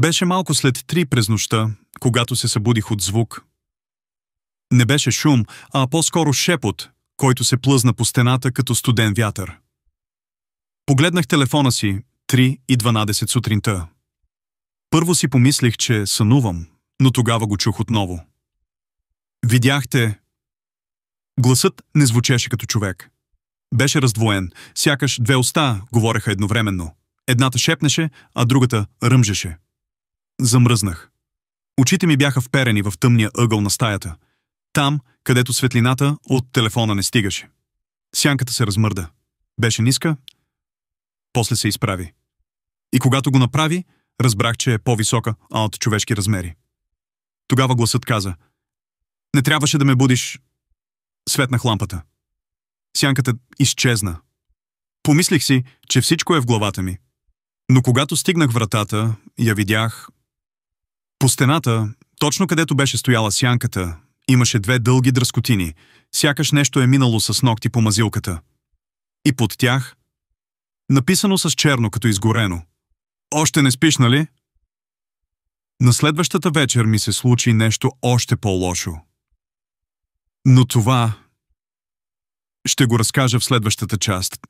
Беше малко след 3 през нощта, когато се събудих от звук. Не беше шум, а по-скоро шепот, който се плъзна по стената като студен вятър. Погледнах телефона си 3:12 сутринта. Първо си помислих, че сънувам, но тогава го чух отново. Видяхте... Гласът не звучеше като човек. Беше раздвоен, сякаш 2 уста говореха едновременно. Едната шепнеше, а другата ръмжеше. Замръзнах. Очите ми бяха вперени в тъмния ъгъл на стаята. Там, където светлината от телефона не стигаше. Сянката се размърда. Беше ниска, после се изправи. И когато го направи, разбрах, че е по-висока, а от човешки размери. Тогава гласът каза: „Не трябваше да ме будиш." Светнах лампата. Сянката изчезна. Помислих си, че всичко е в главата ми. Но когато стигнах вратата, я видях. По стената, точно където беше стояла сянката, имаше 2 дълги дръскотини, сякаш нещо е минало с ногти по мазилката. И под тях, написано с черно като изгорено: „Още не спиш, нали?" На следващата вечер ми се случи нещо още по-лошо. Но това ще го разкажа в следващата част.